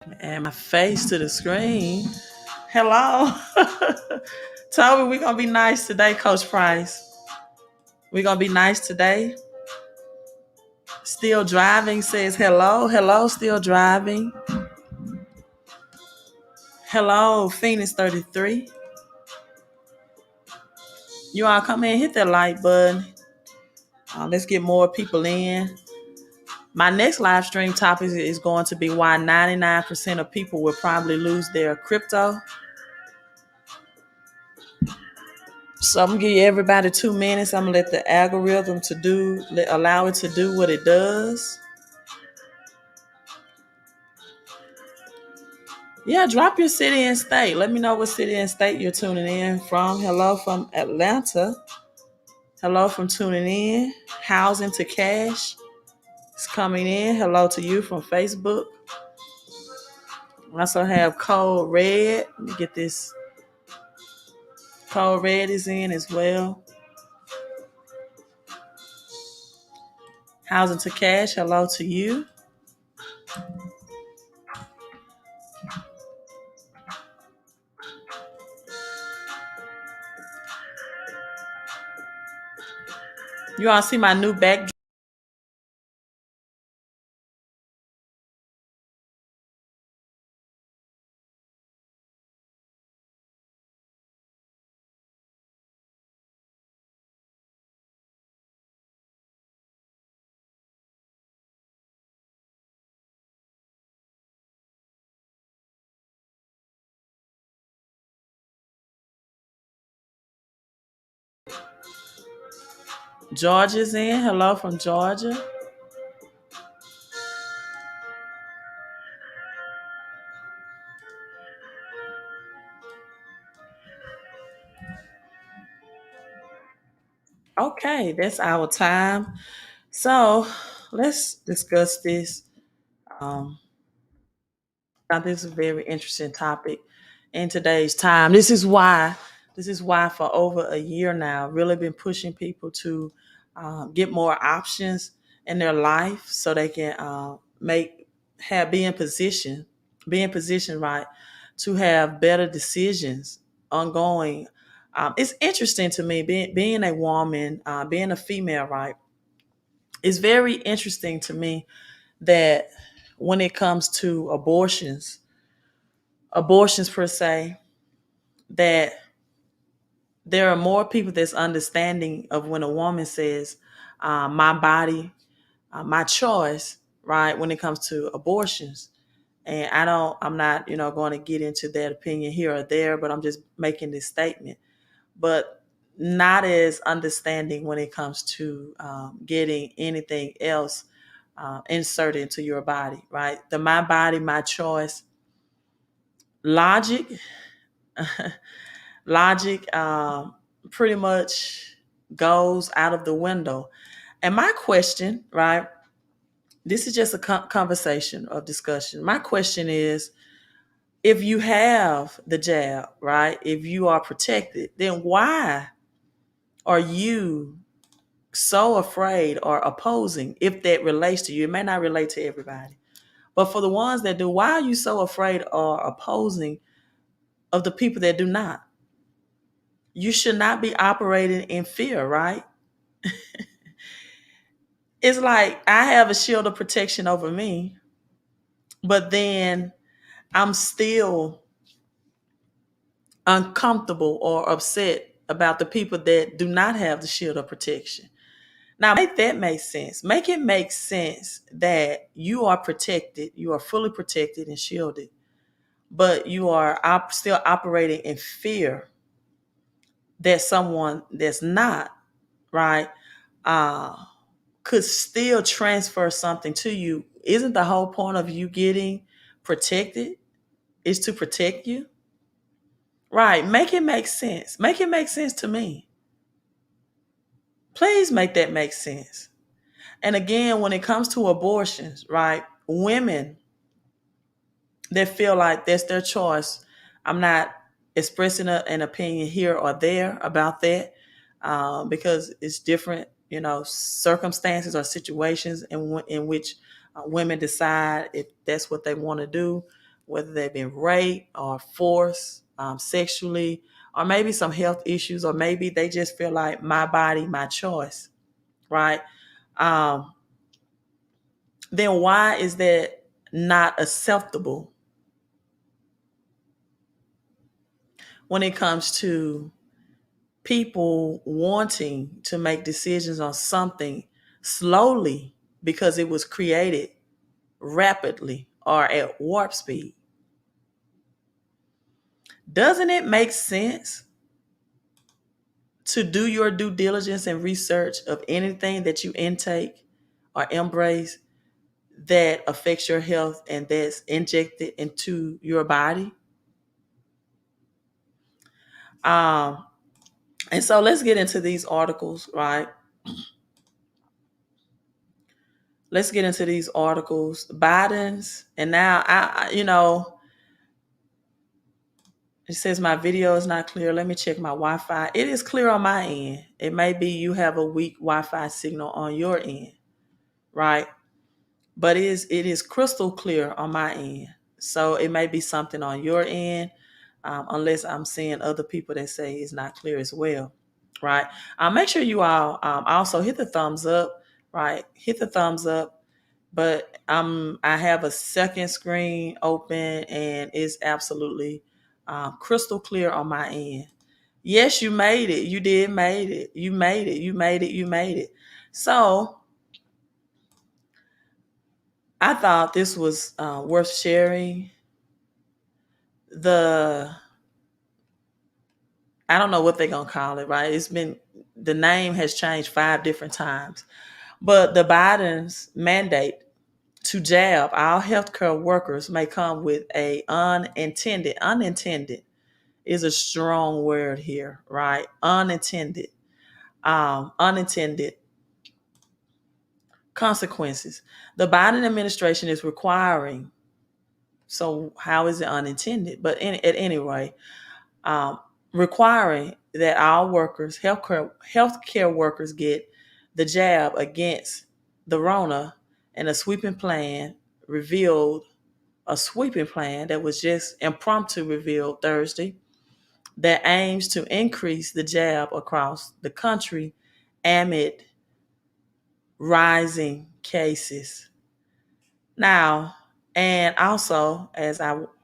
And my face to the screen. Hello. Toby, we're going to be nice today, Coach Price. We're going to be nice today. Still driving says hello. Hello, still driving. Hello, Phoenix 33. You all come in, hit that like button. Let's get more people in. My next live stream topic is going to be why 99% of people will probably lose their crypto. So I'm gonna give everybody 2 minutes. I'm gonna let the algorithm allow it to do what it does. Yeah, drop your city and state. Let me know what city and state you're tuning in from. Hello from Atlanta. Hello from tuning in. Housing to cash is coming in. Hello to you from Facebook. I also have Code Red. Let me get this. Code Red is in as well. Housing to cash. Hello to you. You all see my new backdrop? Georgia's in. Hello from Georgia. Okay, that's our time. So let's discuss this. Um, I think this is a very interesting topic in today's time. This is why for over a year now, really been pushing people to get more options in their life so they can be in position, right, to have better decisions ongoing. It's interesting to me being a woman, being a female, right? It's very interesting to me that when it comes to abortions per se, that there are more people that's understanding of when a woman says, my body, my choice, right, when it comes to abortions. And I'm not, going to get into that opinion here or there, but I'm just making this statement. But not as understanding when it comes to getting anything else inserted into your body, right? The my body, my choice logic, logic pretty much goes out of the window. And my question, right? This is just a conversation of discussion. My question is, if you have the jab, right? If you are protected, then why are you so afraid or opposing if that relates to you? It may not relate to everybody. But for the ones that do, why are you so afraid or opposing of the people that do not? You should not be operating in fear, right? It's like I have a shield of protection over me, but then I'm still uncomfortable or upset about the people that do not have the shield of protection. Now, make that make sense. Make it make sense that you are protected, you are fully protected and shielded, but you are still operating in fear that someone that's not, right, uh, could still transfer something to you. Isn't the whole point of you getting protected is to protect you? Right. Make it make sense. Make it make sense to me. Please make that make sense. And again, when it comes to abortions, right, women that feel like that's their choice, I'm not expressing an opinion here or there about that because it's different, circumstances or situations in which women decide if that's what they want to do. whether they've been raped or forced sexually, or maybe some health issues, or maybe they just feel like my body, my choice, right? Um, then why is that not acceptable when it comes to people wanting to make decisions on something slowly because it was created rapidly or at warp speed? Doesn't it make sense to do your due diligence and research of anything that you intake or embrace that affects your health and that's injected into your body? Um, and so let's get into these articles, right? Let's get into these articles. Biden's, and now it says my video is not clear. Let me check my Wi-Fi. It is clear on my end. It may be you have a weak Wi-Fi signal on your end, right? But it is crystal clear on my end. So it may be something on your end, unless I'm seeing other people that say it's not clear as well, right? Make sure you all also hit the thumbs up, right? Hit the thumbs up. But I have a second screen open, and it's absolutely crystal clear on my end. Yes, you made it. You did made it. You made it. You made it. You made it. So I thought this was worth sharing. I don't know what they're going to call it, right? The name has changed 5 different times. But the Biden's mandate to jab all healthcare workers may come with a unintended is a strong word here, right? Unintended consequences. The Biden administration is requiring, so how is it unintended? But at any rate, um, requiring that all workers, healthcare workers, get the jab against the Rona, and revealed a sweeping plan that was just impromptu revealed Thursday that aims to increase the jab across the country amid rising cases. Now, and also,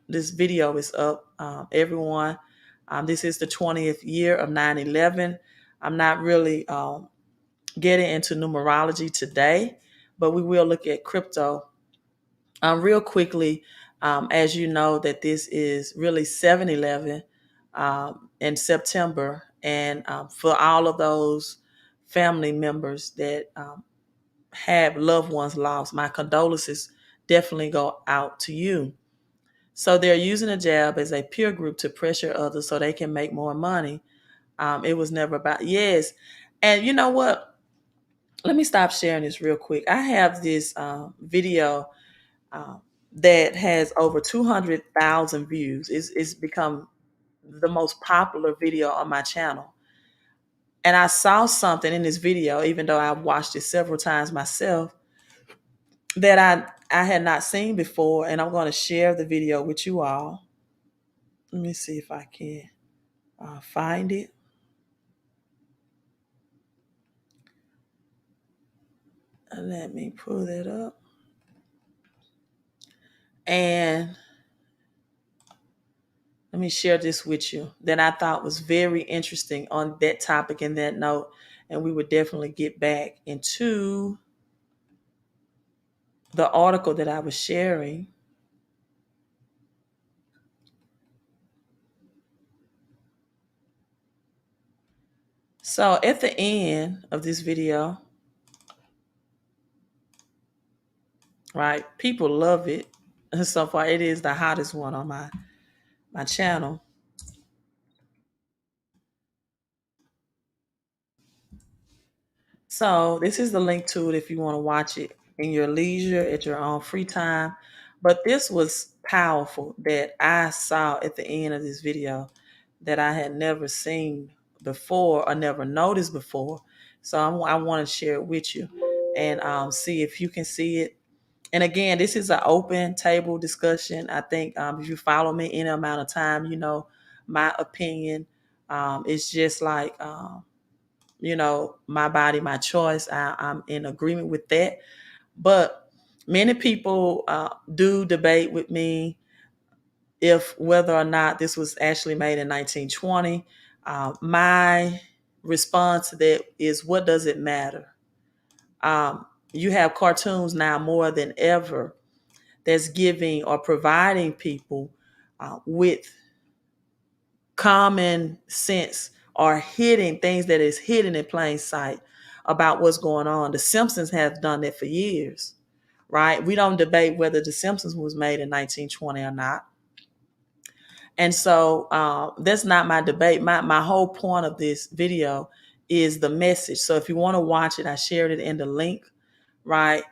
this video is up, everyone. This is the 20th year of 9/11. I'm not really getting into numerology today, but we will look at crypto real quickly. As you know, that this is really 7/11 in September, and for all of those family members that have loved ones lost, my condolences definitely go out to you. So they're using a jab as a peer group to pressure others so they can make more money. It was never about, yes. And you know what? Let me stop sharing this real quick. I have this video that has over 200,000 views. It's become the most popular video on my channel. And I saw something in this video, even though I've watched it several times myself, that I had not seen before. And I'm going to share the video with you all. Let me see if I can find it. Let me pull that up. And let me share this with you that I thought was very interesting on that topic and that note. And we would definitely get back into the article that I was sharing. So at the end of this video, right, people love it. So far, it is the hottest one on my channel. So this is the link to it if you want to watch it in your leisure at your own free time. But this was powerful that I saw at the end of this video that I had never seen before or never noticed before. So I want to share it with you and see if you can see it. And again, this is an open table discussion. I think if you follow me any amount of time, you know my opinion. It's just like, my body, my choice. I'm in agreement with that. But many people do debate with me if whether or not this was actually made in 1920. My response to that is, what does it matter? You have cartoons now more than ever that's giving or providing people with common sense or hitting things that is hidden in plain sight about what's going on. The Simpsons have done that for years, right? We don't debate whether The Simpsons was made in 1920 or not. And so that's not my debate. My whole point of this video is the message. So if you want to watch it, I shared it in the link, right?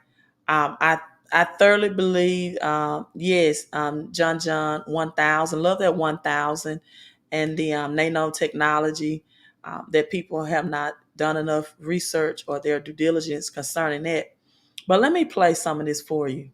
Um, I I thoroughly believe, yes, John 1000, love that 1000, and the nanotechnology, that people have not done enough research or their due diligence concerning that. But let me play some of this for you.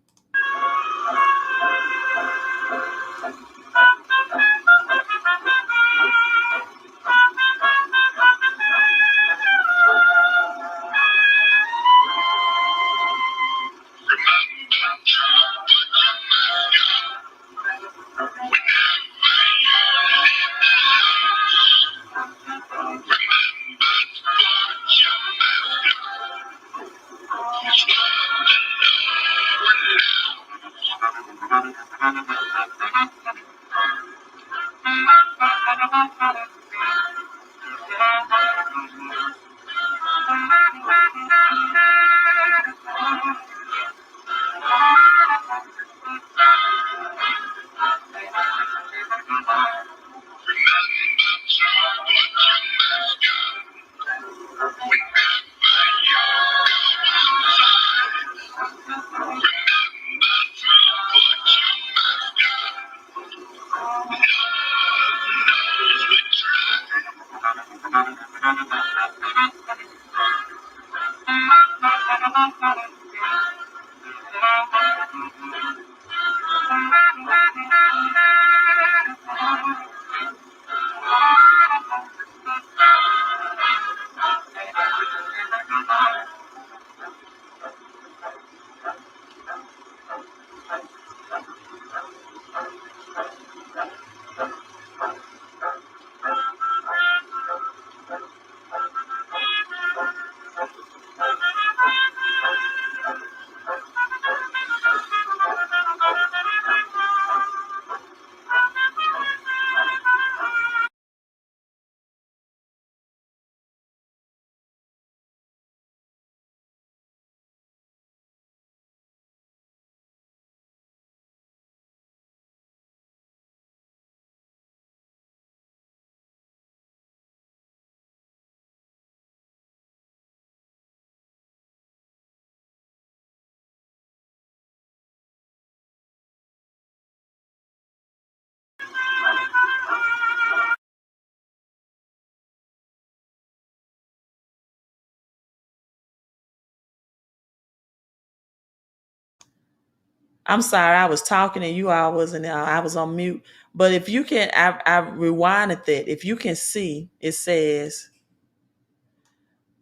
I'm sorry, I was talking and you all wasn't. I was on mute. But if you can, I rewinded that. If you can see, it says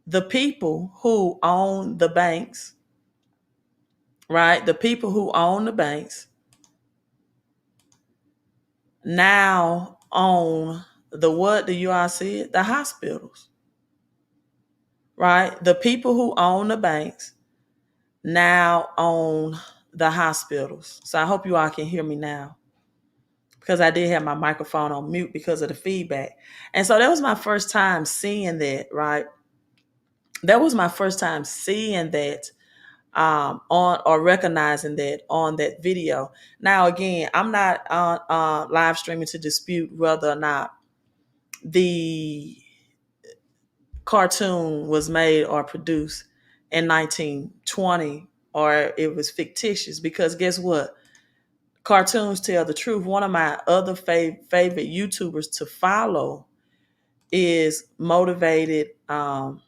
the people who own the banks, right? The people who own the banks now own the what? Do you all see it? The hospitals, right? The people who own the banks now own the hospitals. So I hope you all can hear me now, because I did have my microphone on mute because of the feedback. And so that was my first time seeing that, right? That was my first time seeing that on or recognizing that on that video. Now, again, I'm not on live streaming to dispute whether or not the cartoon was made or produced in 1920 or it was fictitious, because guess what? Cartoons tell the truth. One of my other favorite YouTubers to follow is motivated, money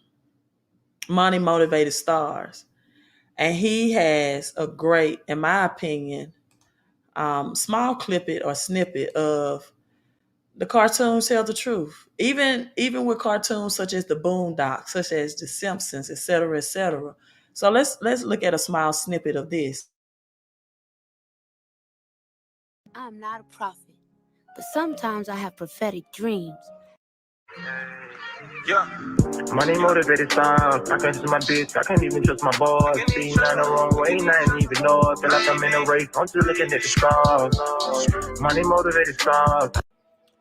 motivated stars. And he has a great, in my opinion, small clippet or snippet of the cartoons tell the truth. Even with cartoons such as the Boondocks, such as the Simpsons, etc., etc. So let's look at a small snippet of this. I'm not a prophet, but sometimes I have prophetic dreams. Yeah. Money motivated style. I can't trust my bitch. I can't even trust my boss. See, not the wrong way, not even know. I feel like I'm in a race. I'm still looking at the stars. Money motivated style.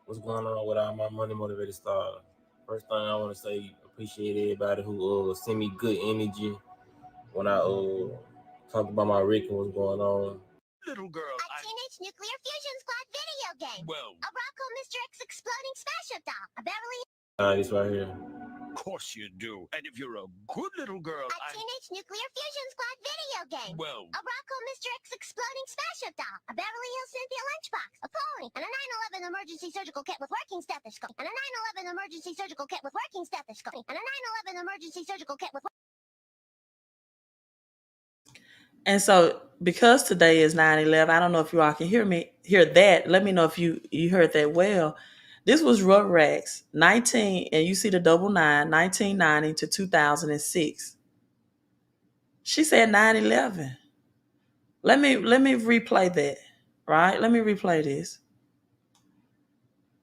What's going on with all my money motivated stars? First thing I want to say, appreciate everybody who send me good energy when I talk about my Rick and what's going on. Little girl, a Teenage Nuclear Fusion Squad video game. Well, a Rocco Mr. X exploding smash-up doll. A Beverly. This right here. Of course you do. And if you're a good little girl, a Teenage Nuclear Fusion Squad video game. Well, a Rocco Mr. X exploding smash-up doll. A Beverly Hills Cynthia lunchbox. A phone. And a 9/11 emergency surgical kit with working stethoscope. And a 9/11 emergency surgical kit with working stethoscope. And a 9/11 emergency surgical kit with. And so, because today is 9/11, I don't know if you all can hear that. Let me know if you heard that well. This was Rugrats, and you see the 99, 1990 to 2006. She said 9/11. Let me replay that, right? Let me replay this.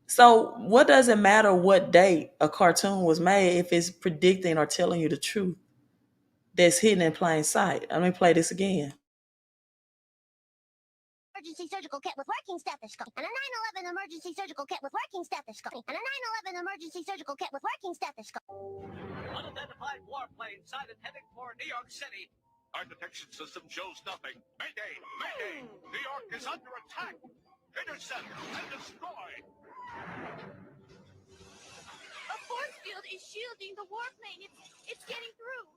So, what does it matter what date a cartoon was made if it's predicting or telling you the truth that's hidden in plain sight? Let me play this again. Emergency surgical kit with working stethoscope. And a 9/11 emergency surgical kit with working stethoscope. And a 9/11 emergency surgical kit with working stethoscope. Unidentified warplane sighted heading for New York City. Our detection system shows nothing. Mayday! Mayday! New York is under attack! Intercept and destroy! A force field is shielding the warplane. It's getting through.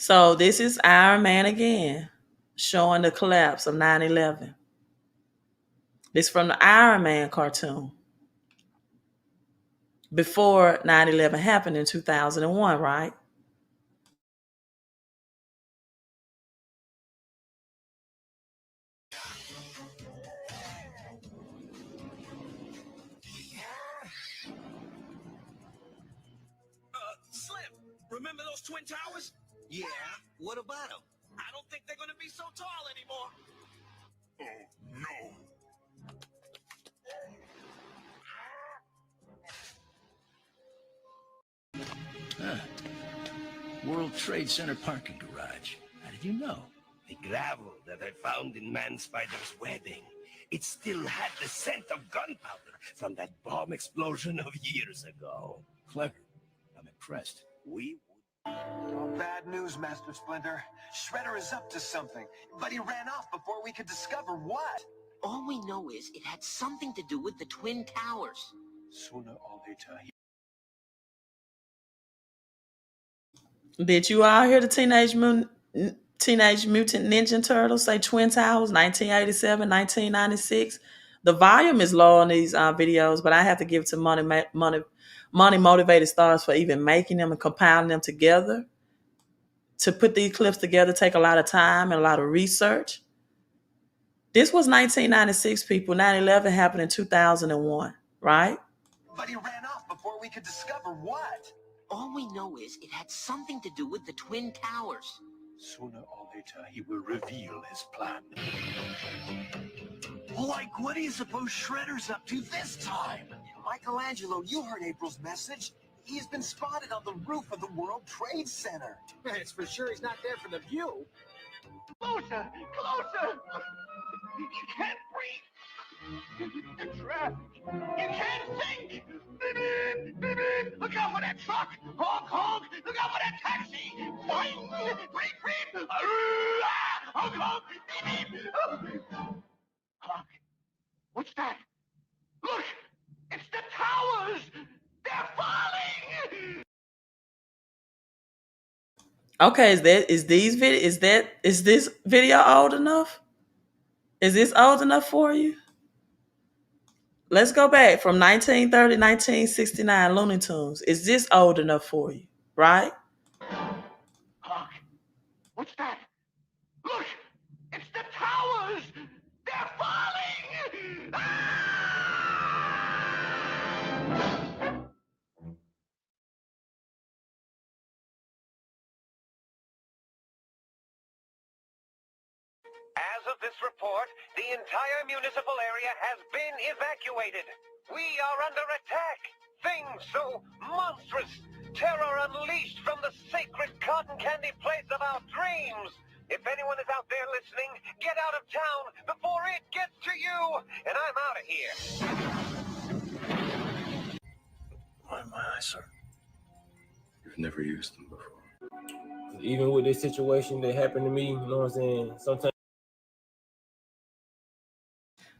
So this is Iron Man again, showing the collapse of 9/11. This from the Iron Man cartoon. Before 9/11 happened in 2001, right? Slim, remember those Twin Towers? yeah, what about them? I don't think they're going to be so tall anymore. Oh, no! World Trade Center parking garage. How did you know? The gravel that I found in Man-Spider's wedding. It still had the scent of gunpowder from that bomb explosion of years ago. Clever. I'm impressed. Oh, bad news, Master Splinter. Shredder is up to something, but he ran off before we could discover what. All we know is it had something to do with the Twin Towers. Sooner or later, Did you all hear the Teenage Mutant Ninja Turtles say Twin Towers, 1987, 1996? The volume is low on these videos, but I have to give it to Money Motivated Stars for even making them and compiling them together. To put these clips together take a lot of time and a lot of research. This was 1996, people. 9/11 happened in 2001, right? But he ran off before we could discover what. All we know is it had something to do with the Twin Towers. Sooner or later, he will reveal his plan. Like, what do you suppose Shredder's up to this time? Michelangelo, you heard April's message. He's been spotted on the roof of the World Trade Center. It's for sure he's not there for the view. Closer! Closer! You can't breathe! You're trapped. You can't think. Beep, beep, beep, beep. Look out for that truck. Honk, honk. Look out for that taxi. Boing. Beep, beep. Ah, honk, honk. Beep, beep. Oh. Honk. What's that? Look. It's the towers. They're falling. Okay, is this video old enough? Is this old enough for you? Let's go back from 1930, 1969 Looney Tunes. Is this old enough for you? Right? Honk. What's that? Look. It's the towers. They're falling. As of this report, the entire municipal area has been evacuated. We are under attack. Things so monstrous. Terror unleashed from the sacred cotton candy place of our dreams. If anyone is out there listening, get out of town before it gets to you. And I'm out of here. My eyes, sir. You've never used them before. Even with this situation that happened to me, you know what I'm saying? Sometimes.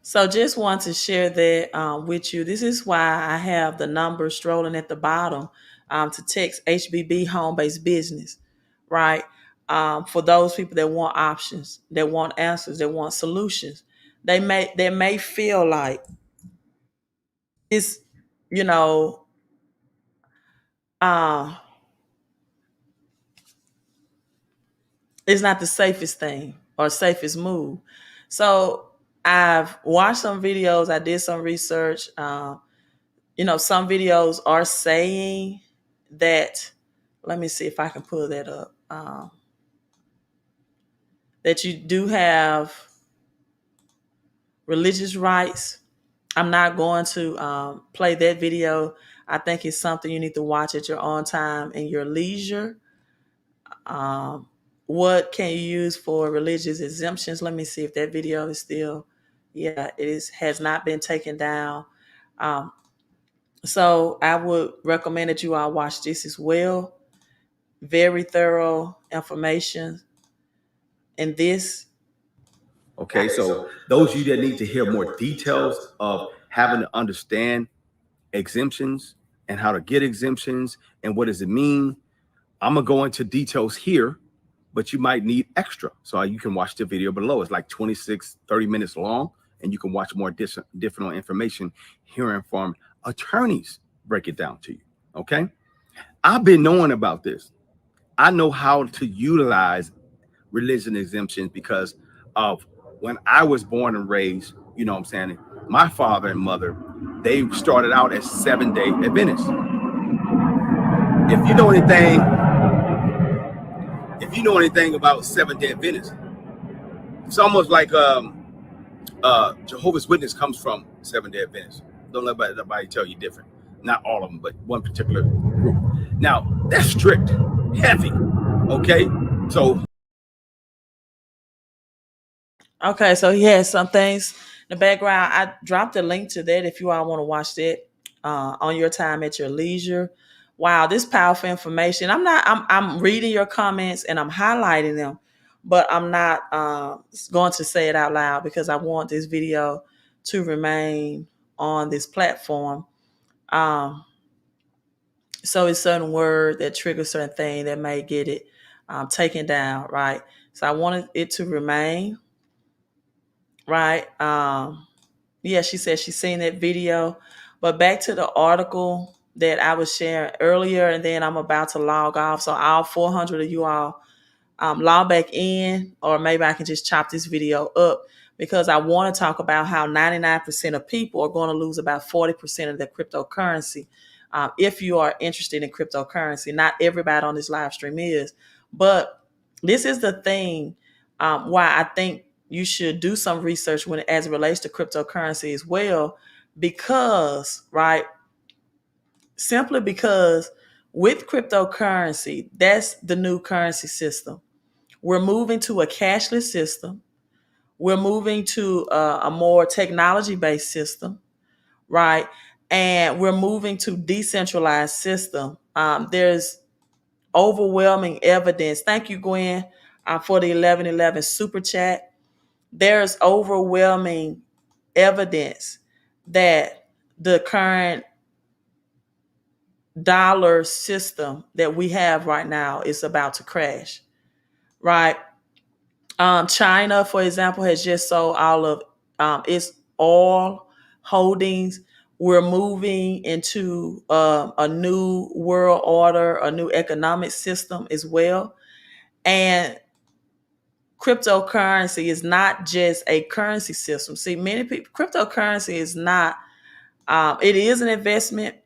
So just want to share that with you. This is why I have the number strolling at the bottom to text HBB home-based business, right? For those people that want options, that want answers, that want solutions. They may feel like it's, you know, it's not the safest thing or safest move. So I've watched some videos. I did some research. Some videos are saying that, let me see if I can pull that up, that you do have religious rights. I'm not going to play that video. I think it's something you need to watch at your own time and your leisure. What can you use for religious exemptions? Let me see if that video is still, yeah, has not been taken down. So I would recommend that you all watch this as well. Very thorough information in this. Okay, so those of you that need to hear more details of having to understand exemptions and how to get exemptions and what does it mean, I'm gonna go into details here, but you might need extra. So you can watch the video below. It's like 30 minutes long, and you can watch more different information hearing from attorneys break it down to you. Okay, I've been knowing about this. I know how to utilize religion exemptions because of when I was born and raised. You know what I'm saying? My father and mother, they started out as 7-day Adventists. If you know anything about 7-day Adventists, it's almost like Jehovah's Witness comes from 7-day Adventists. Don't let anybody tell you different. Not all of them, but one particular group. Now, they're strict, heavy, okay? So Okay, so he has some things in the background. I dropped a link to that if you all want to watch that on your time at your leisure. Wow, this powerful information. I'm reading your comments and I'm highlighting them, but I'm not going to say it out loud because I want this video to remain on this platform. So it's certain word that triggers certain thing that may get it taken down, right? So I wanted it to remain. Right. Yeah, she said she's seen that video. But back to the article that I was sharing earlier, and then I'm about to log off. So all 400 of you all log back in, or maybe I can just chop this video up because I want to talk about how 99% of people are going to lose about 40% of their cryptocurrency. If you are interested in cryptocurrency, not everybody on this live stream is, but this is the thing why I think you should do some research as it relates to cryptocurrency as well, because, right, simply because with cryptocurrency, that's the new currency system. We're moving to a cashless system We're moving to a more technology-based system, right? And we're moving to decentralized system. There's overwhelming evidence. Thank you, Gwen, for the 1111 super chat. There's overwhelming evidence that the current dollar system that we have right now is about to crash, right? China, for example, has just sold all of its oil holdings. We're moving into a new world order, a new economic system as well. And cryptocurrency is not just a currency system. See, many people, cryptocurrency is not, it is an investment,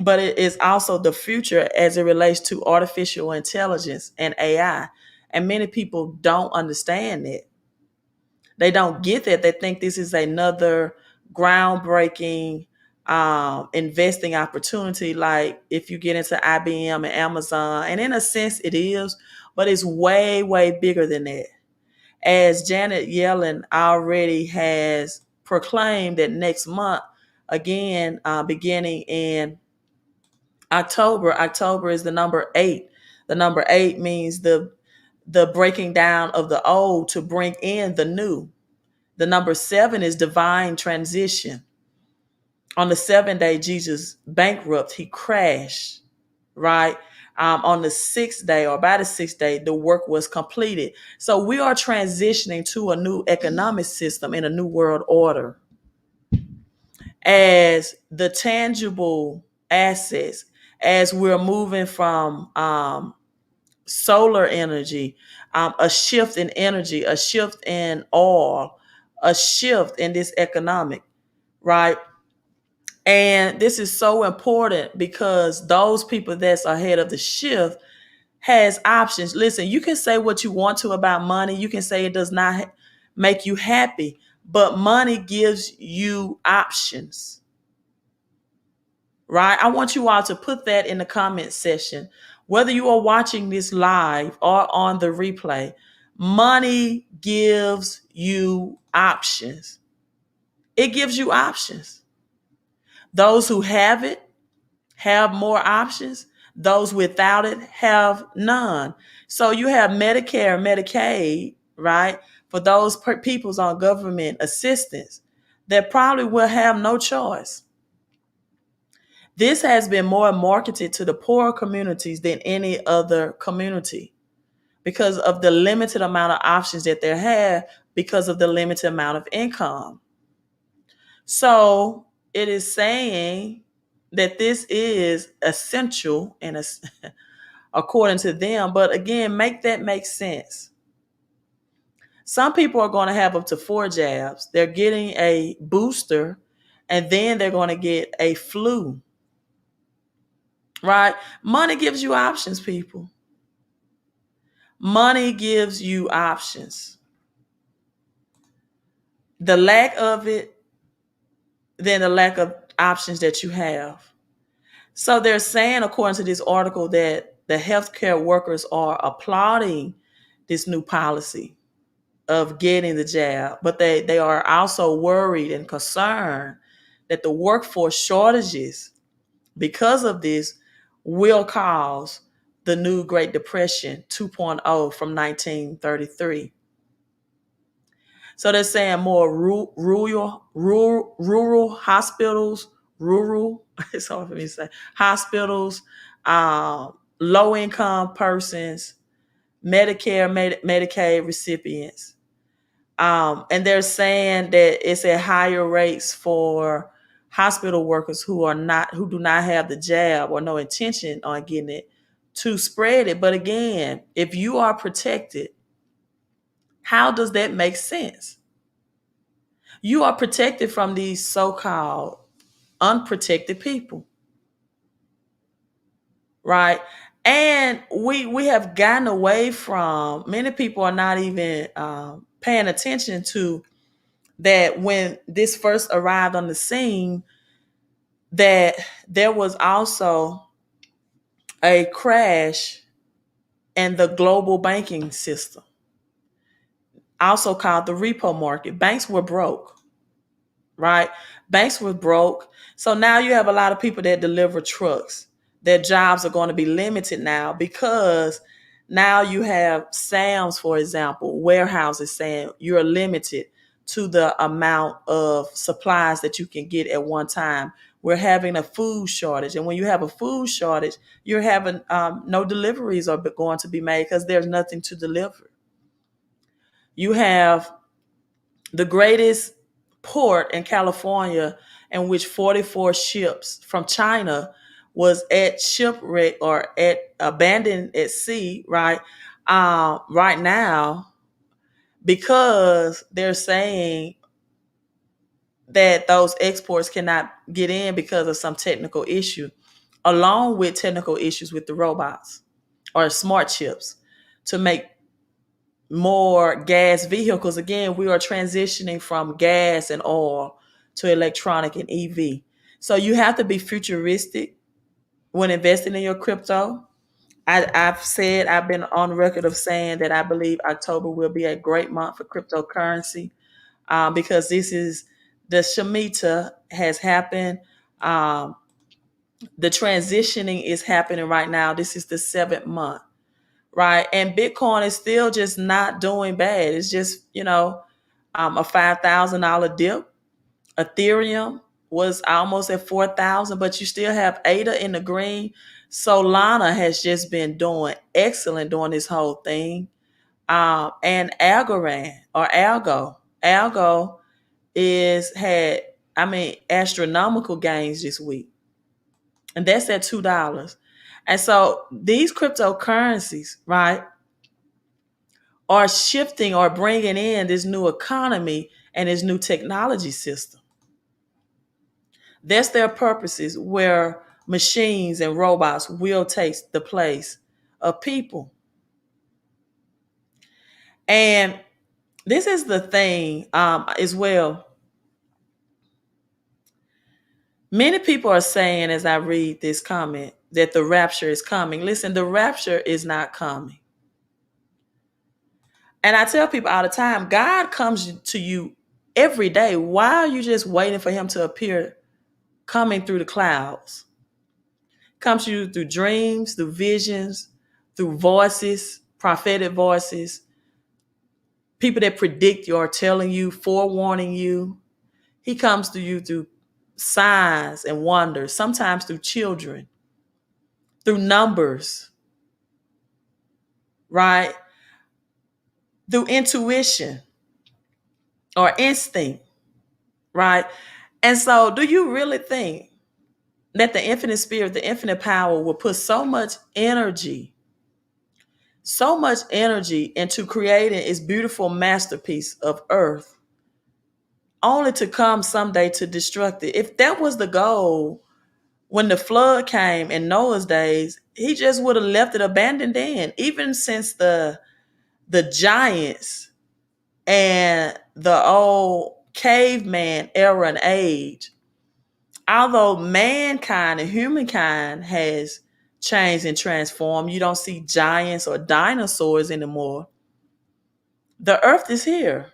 but it is also the future as it relates to artificial intelligence and AI. And many people don't understand that. They don't get that. They think this is another groundbreaking investing opportunity. Like if you get into IBM and Amazon, and in a sense it is, but it's way, way bigger than that. As Janet Yellen already has proclaimed that next month, again, beginning in October is the number 8. The number 8 means the breaking down of the old to bring in the new. The number 7 is divine transition. On the 7th day, Jesus bankrupt, he crashed, right? On the 6th day, or by the 6th day, the work was completed. So we are transitioning to a new economic system in a new world order. As the tangible assets, as we're moving from solar energy, a shift in energy, a shift in oil, a shift in this economic, right? And this is so important because those people that's ahead of the shift has options. Listen, you can say what you want to about money. You can say it does not make you happy, but money gives you options, right? I want you all to put that in the comment section. Whether you are watching this live or on the replay, money gives you options. It gives you options. Those who have it have more options. Those without it have none. So you have Medicare, Medicaid, right? For those people's on government assistance that probably will have no choice. This has been more marketed to the poorer communities than any other community because of the limited amount of options that they have because of the limited amount of income. So it is saying that this is essential and according to them. But again, make that make sense. Some people are going to have up to 4 jabs. They're getting a booster and then they're going to get a flu. Right? Money gives you options, people. Money gives you options. The lack of it, then the lack of options that you have. So they're saying, according to this article, that the healthcare workers are applauding this new policy of getting the jab, but they are also worried and concerned that the workforce shortages because of this will cause the new Great Depression 2.0 from 1933. So they're saying more rural hospitals, it's hard for me to say, hospitals, low income persons, Medicare, Medicaid recipients. And they're saying that it's at higher rates for hospital workers who do not have the jab or no intention on getting it to spread it. But again, if you are protected, how does that make sense? You are protected from these so-called unprotected people, right? And we have gotten away from, many people are not even paying attention to that when this first arrived on the scene, that there was also a crash in the global banking system. also called the repo market. Banks were broke, right? Banks were broke. So now you have a lot of people that deliver trucks. Their jobs are going to be limited now because now you have Sam's, for example, warehouses saying you're limited to the amount of supplies that you can get at one time. We're having a food shortage. And when you have a food shortage, you're having no deliveries are going to be made because there's nothing to deliver. You have the greatest port in California in which 44 ships from China was at shipwreck or at abandoned at sea, right? Right now, because they're saying that those exports cannot get in because of some technical issue, along with technical issues with the robots or smart chips to make more gas vehicles. Again, we are transitioning from gas and oil to electronic and EV. So you have to be futuristic when investing in your crypto. I've been on record of saying that I believe October will be a great month for cryptocurrency because this is the Shemitah has happened. The transitioning is happening right now. This is the 7th month. Right. And Bitcoin is still just not doing bad. It's just, a $5,000 dip. Ethereum was almost at 4,000, but you still have ADA in the green. Solana has just been doing excellent during this whole thing. And Algo had astronomical gains this week. And that's at $2. And so these cryptocurrencies, right, are shifting or bringing in this new economy and this new technology system. That's their purposes, where machines and robots will take the place of people. And this is the thing as well. Many people are saying, as I read this comment, that the rapture is coming. Listen, the rapture is not coming. And I tell people all the time, God comes to you every day. Why are you just waiting for him to appear coming through the clouds? Comes to you through dreams, through visions, through voices, prophetic voices, people that predict you or telling you, forewarning you. He comes to you through signs and wonders, sometimes through children, through numbers, right? Through intuition or instinct, right? And so do you really think that the infinite spirit, the infinite power will put so much energy into creating its beautiful masterpiece of earth only to come someday to destruct it? If that was the goal when the flood came in Noah's days, he just would have left it abandoned then. Even since the giants and the old caveman era and age, although mankind and humankind has changed and transformed, you don't see giants or dinosaurs anymore. The earth is here.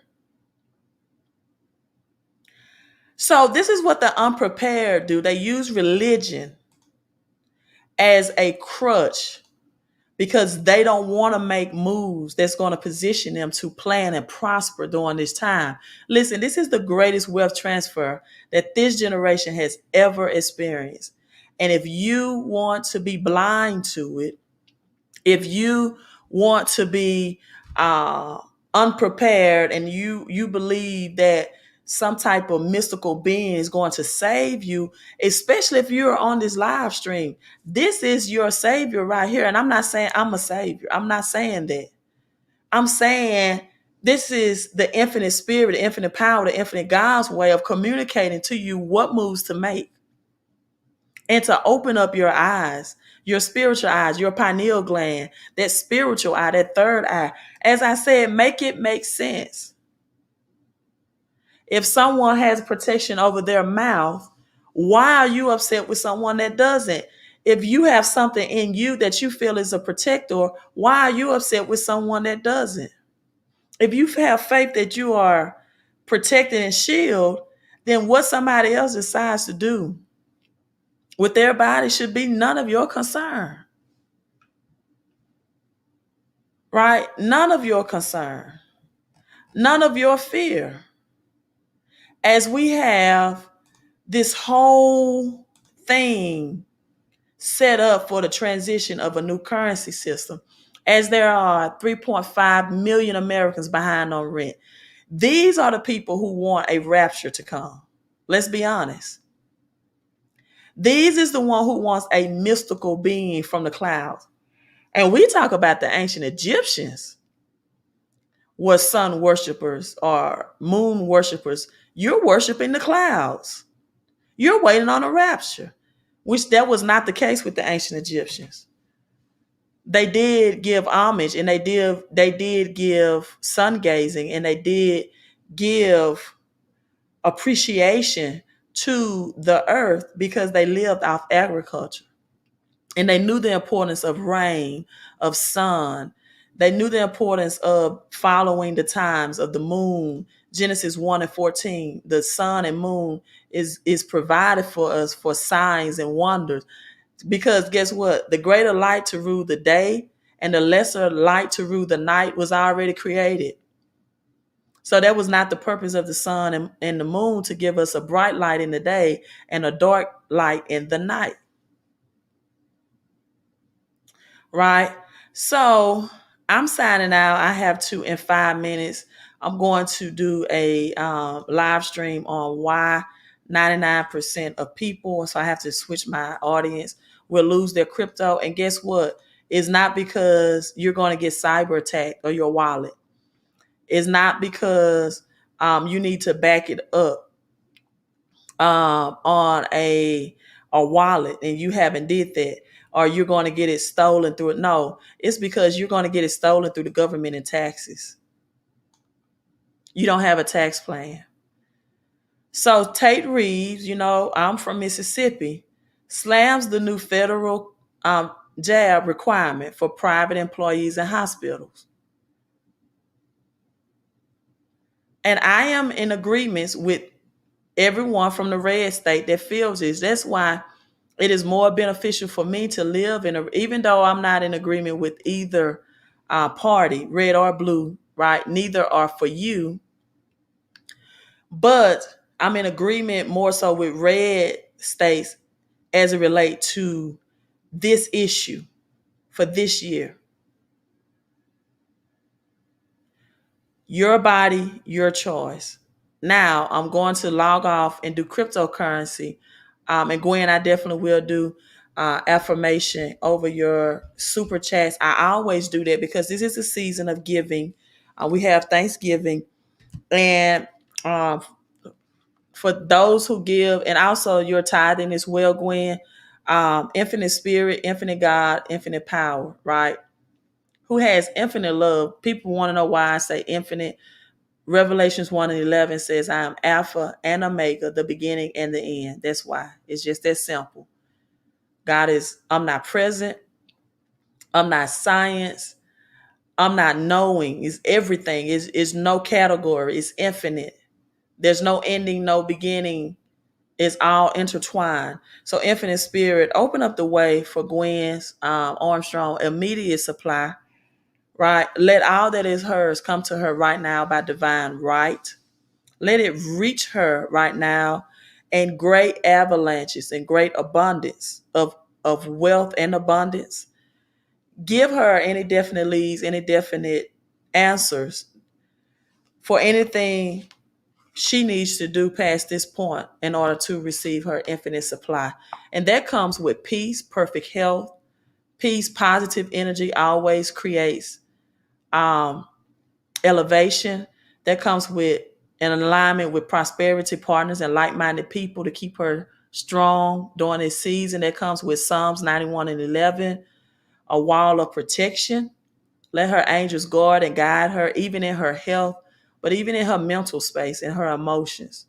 So this is what the unprepared do. They use religion as a crutch because they don't want to make moves that's going to position them to plan and prosper during this time. Listen, this is the greatest wealth transfer that this generation has ever experienced. And if you want to be blind to it, if you want to be unprepared and you believe that some type of mystical being is going to save you, especially if you're on this live stream, this is your savior right here. And I'm not saying I'm a savior. I'm not saying that. I'm saying this is the infinite spirit, the infinite power, the infinite God's way of communicating to you what moves to make and to open up your eyes, your spiritual eyes, your pineal gland, that spiritual eye, that third eye. As I said, make it make sense. If someone has protection over their mouth, why are you upset with someone that doesn't? If you have something in you that you feel is a protector, why are you upset with someone that doesn't? If you have faith that you are protected and shielded, then what somebody else decides to do with their body should be none of your concern. Right? None of your concern. None of your fear. As we have this whole thing set up for the transition of a new currency system, as there are 3.5 million Americans behind on rent. These are the people who want a rapture to come. Let's be honest. These is the one who wants a mystical being from the clouds. And we talk about the ancient Egyptians were sun worshipers or moon worshipers. You're worshiping the clouds. You're waiting on a rapture, which that was not the case with the ancient Egyptians. They did give homage, and they did give sun gazing, and they did give appreciation to the earth because they lived off agriculture. And they knew the importance of rain, of sun. They knew the importance of following the times of the moon. Genesis 1 and 14, the sun and moon is provided for us for signs and wonders. Because guess what? The greater light to rule the day and the lesser light to rule the night was already created. So that was not the purpose of the sun and the moon, to give us a bright light in the day and a dark light in the night. Right? So I'm signing out. I have to, in 5 minutes, I'm going to do a live stream on why 99% of people, so I have to switch my audience, will lose their crypto. And guess what? It's not because you're going to get cyber attacked or your wallet. It's not because you need to back it up on a wallet and you haven't did that, or you're going to get it stolen through it. No, it's because you're going to get it stolen through the government and taxes. You don't have a tax plan. So Tate Reeves, I'm from Mississippi, slams the new federal jab requirement for private employees in hospitals. And I am in agreement with everyone from the red state that feels this. That's why it is more beneficial for me to live even though I'm not in agreement with either party, red or blue, right? Neither are for you. But I'm in agreement more so with red states as it relates to this issue for this year. Your body, your choice. Now I'm going to log off and do cryptocurrency. And Gwen, I definitely will do affirmation over your super chats. I always do that because this is a season of giving. We have Thanksgiving. And for those who give, and also your tithing as well, Gwen, infinite spirit, infinite God, infinite power, right? Who has infinite love. People want to know why I say infinite. Revelations 1 and 11 says, I am Alpha and Omega, the beginning and the end. That's why. It's just that simple. God is omnipresent. I'm not science. I'm not knowing. It's everything. It's no category. It's infinite. There's no ending, no beginning. It's all intertwined. So infinite spirit, open up the way for Gwen's Armstrong immediate supply, right? Let all that is hers come to her right now by divine right. Let it reach her right now in great avalanches and great abundance of wealth and abundance. Give her any definite leads, any definite answers for anything she needs to do past this point in order to receive her infinite supply. And that comes with peace, perfect health. Peace, positive energy always creates elevation. That comes with an alignment with prosperity partners and like-minded people to keep her strong during this season. That comes with Psalms 91 and 11, a wall of protection. Let her angels guard and guide her, even in her health, but even in her mental space and her emotions.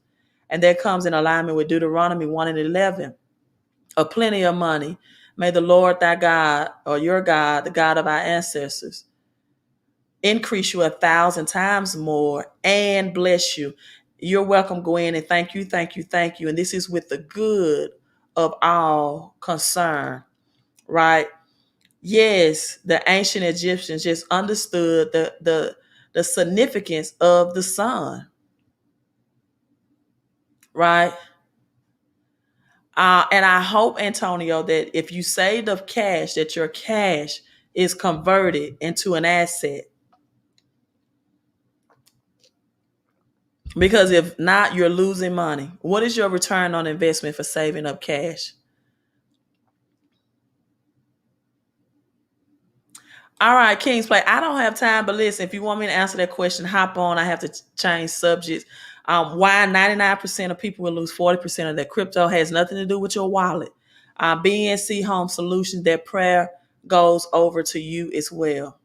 And that comes in alignment with Deuteronomy 1 and 11, a plenty of money. May the Lord thy God, or your God, the God of our ancestors, increase you 1,000 times more, and bless you. You're welcome. Go in and thank you, thank you, thank you. And this is with the good of all concerned, right? Yes, the ancient Egyptians just understood the significance of the sun, right? And I hope, Antonio, that if you saved up cash, that your cash is converted into an asset. Because if not, you're losing money. What is your return on investment for saving up cash? All right, King's Play. I don't have time, but listen, if you want me to answer that question, hop on. I have to change subjects. Why 99% of people will lose 40% of their crypto has nothing to do with your wallet. BNC Home Solutions, their prayer goes over to you as well.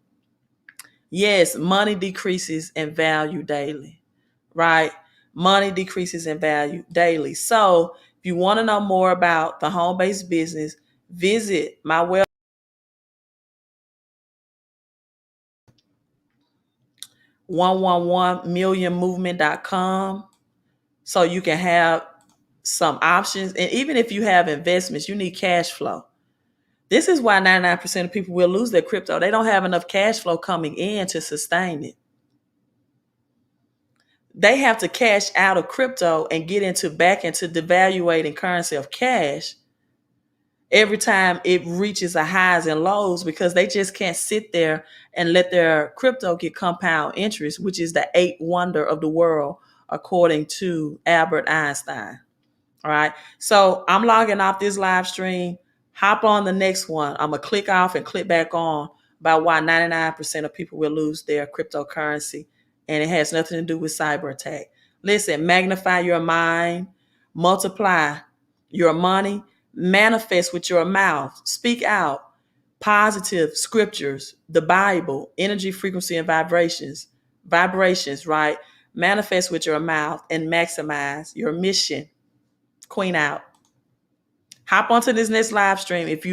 Yes, money decreases in value daily, right? Money decreases in value daily. So if you want to know more about the home-based business, visit my website, 111millionmovement.com, so you can have some options. And even if you have investments, you need cash flow. This is why 99% of people will lose their crypto. They don't have enough cash flow coming in to sustain it. They have to cash out of crypto and get back into devaluating currency of cash every time it reaches a highs and lows, because they just can't sit there and let their crypto get compound interest, which is the eighth wonder of the world, according to Albert Einstein. All right. So I'm logging off this live stream. Hop on the next one. I'm going to click off and click back on about why 99% of people will lose their cryptocurrency. And it has nothing to do with cyber attack. Listen, magnify your mind, multiply your money, manifest with your mouth, speak out positive scriptures, the Bible, energy, frequency, and vibrations, right? Manifest with your mouth and maximize your mission. Queen out. Hop onto this next live stream if you